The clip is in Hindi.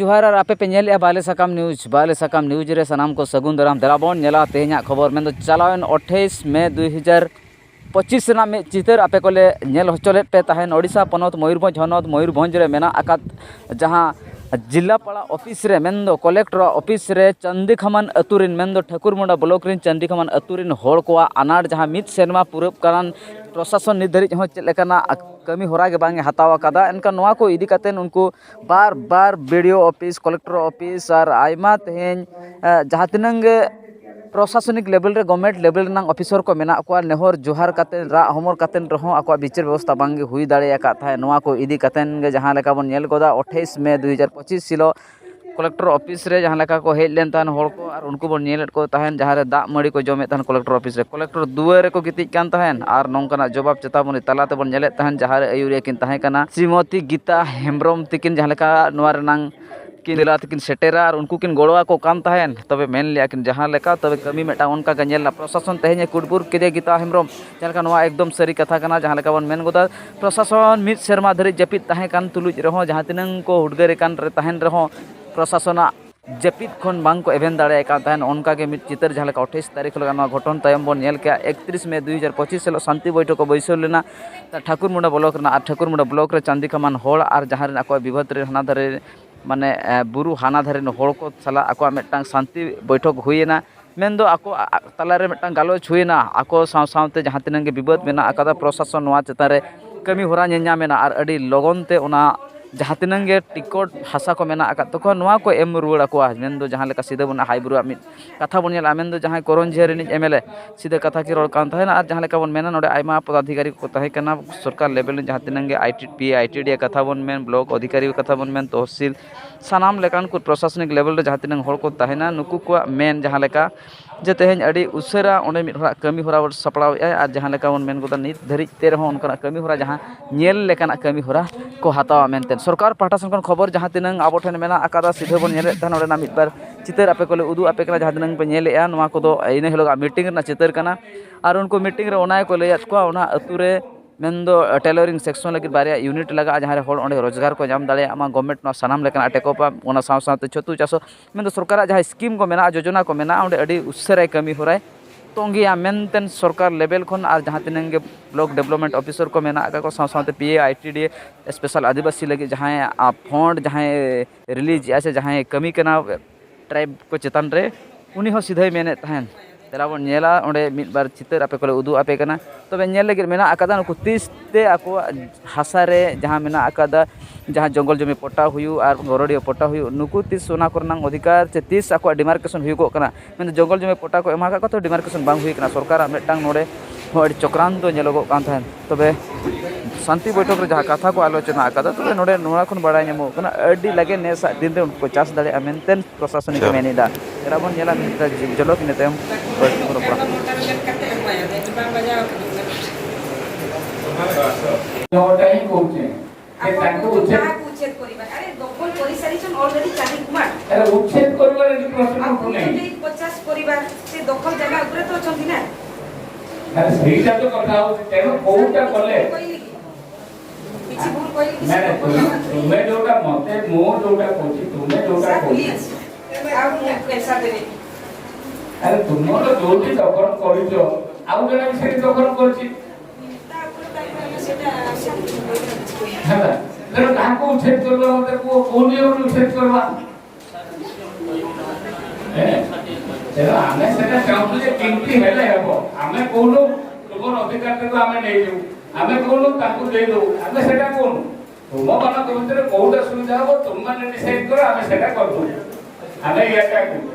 जोहार और आपे पे नेले बाले साकाम न्यूज रे सनाम को सगुन दराम दराबन नेला तेहना खबर में चलावन 28 मई 2025 ना में चितर आपे को ले नेल होचले पे तहन ओडिशा पनत मयूरभंज हनत मयूरभंज रे मेना आकात जहां जिलापाड़ा ऑफिस रे मेंदो कलेक्टर ऑफिस रे चंदी खमान अतुरिन मेंदो ठाकुरमुंडा ब्लॉक रिन चंदी खमान अतुरिन होड़ कोआ अनाट जहां मित सेरमा पूरब कारान प्रशासन निधरी हो चलेकना कमी होरा के बांगे हतावा कदा इनका नोआ को इदी कतेन उनको बार बार वीडियो ऑफिस कलेक्टर ऑफिस और आयमा तेहन जहां तिनंग प्रशासनिक लेवल रे गवर्नमेंट लेवल रंग ऑफिसर को मेना को नेहर जोहार कतेन रा हमर कतेन रहो आको विचार व्यवस्था बांगे हुई दाड़े का था नोआ को इदी कतेन गे जहां लेका बन नेल गोदा 28 मई 2025 सिलो कलेक्टर ऑफिस रे जहां लेका को हेज लेन तान होड़ को और उनको बन नेलेट को तहन जहां रे दा मड़ी को जमे तान कलेक्टर ऑफिस रे कलेक्टर दुआरे को गिति कान तहन और नोंकना जवाब चेतावनी तलाते बन नेलेट तहन जहां रे अयुरिया किन तहन कना श्रीमती गीता हेम्ब्रम तिकिन जहां लेका नोआ रनांग किन दिला तकिन सेटेरा और उनको किन गोड़वा को काम तहन तबे मेन लिया किन जहां लेका तबे कमी मेटा उनका गनेल प्रशासन तहन कुडबुर के गीता हेम्ब्रम जहां नोआ एकदम सरी कथा कना जहां लेका बन मेन गोदा प्रशासन मित शर्मा धरी जपित तहन कान तुलुज रहो जहां तिनंग को हुडगरे कान रे तहन रहो प्रशासन जपित खन बांग को एवेन दाड़े का तहन उनका के मित चितर जहां लेका 28 तारीख लगा घटन तयम बन नेल के 31 मई 2025 सेलो शांति बैठक को बैसल लेना ठाकुरमुंडा ब्लॉक रे ठाकुरमुंडा ब्लॉक रे चांदी खमान होड़ और जहां रे अको विभत रे हना धरे माने बुरु हाना धरे होड़ को सला अको मेटांग शांति बैठक हुईना मेनदो अको तलारे मेटांग गालोच हुईना अको साव सावते जहां तिनंग विवाद मेना अकादा प्रशासन नोआ चेतारे कमी होरा नेञामेना और अड़ी लगन ते ओना जहां तिनंग टिकट हासा को मेना अका तको नोआ को एम रुवाड़ा को मेनदो जहां लेका सीधे बन हाईब्रो मित कथा बन नेला मेनदो जहां करंजिया रिनिज एमएलए सीधे कथा की रोड कान तहना और जहां लेका बन मेना नोडे आयमा पदाधिकारी को तहे कना सरकार लेवल जहां तिनंग आईटीडी कथा बन मेन ब्लॉक अधिकारी कथा बन मेन तहसील सानाम लेकान को प्रशासनिक लेवल रे जहां तिनंग होड़ को तहना नुकु को मेन जहां लेका जे तेहन अड़ी उसरा ओंडे मिट होरा कमी होरा सपड़ाव और जहां लेका बन मेन गोदा नित धरिज ते रहो उनका कमी होरा जहां नेल लेकाना कमी होरा को हतावा मेनते सरकार पाहटा सन खबर जहां तिनंग आबो ठेन मेना अकादा सीधे बन नेले तहन ओडेना मिट बार चितर आपे कोले उदु आपे कना जहां तिनंग पे नेलेआ नोआ कोदो इने हिलोगा मीटिंग रना चितर कना और उनको मीटिंग रे ओनाय को लैया को ओना अतु रे मेनदो टेलरिंग सेक्शन लगी बारे यूनिट लगा जहां रे होड़ ओंडे रोजगार को जाम दाड़े आमा गवर्नमेंट नो सानाम लेकना टेकोपा ओना साव सावते छतु चासो मेनदो सरकार जहां स्कीम को मेना योजना को मेना ओंडे अड़ी उसराय कमी होराय तोंगिया मेनतेन सरकार लेवल खन और जहां तिनंग ब्लॉक डेवलपमेंट ऑफिसर को मेना को साव सावते पीए आईटीडी स्पेशल आदिवासी लगी जहां फंड जहां रिलीज ऐसे जहां कमी कना ट्राइब को चेतन रे उनी हो सीधे मेने तहन तेराबन नेला ओंडे मिट बार चितर आपे कोले उदु आपे कना तबे नेल लगे मेना आकादा नुकु 30 ते आको हासा रे जहां मेना आकादा जहां जंगल जमी पट्टा हुयु और गरोडियो पट्टा हुयु नुकु 30 सोना करनांग अधिकार से 30 आको डिमार्केशन हुयु को कना मेन जंगल जमी पट्टा को एमा का तो डिमार्केशन बांग हुई कना सरकार मेटांग नोडे होड चक्रांत नेलोगो कान थान तबे शांति बैठक रे जहां कथा को आलोचना आकादा तबे नोडे नोरा खन बडाय नेमो कना अडी लगे नेसा दिन रे उनको चास दाड़े मेनतेन प्रशासनिक मेनिदा तेराबन नेला मिता जलोक नेतम तुम्हें जोटा मते मो जोटा कोची तुम्हें जोटा कोची पैसा देबे अरे तुमर जोटी दखल करियो आउ जने से दखल करछि हला तेरे कहां को उच्छेद करबा मते को कोनी और उच्छेद करबा तेरा आमे सेटा चाहू जे किंती हेले हेबो आमे कोनो तुमर अधिकार तो आमे नै देउ आमे कोनो ताकू दे दो आमे सेटा कोन तुम मानक भितर कोटा सुविधा हो तुम माने डिसाइड करो आमे सेटा कर दो आमे याटा को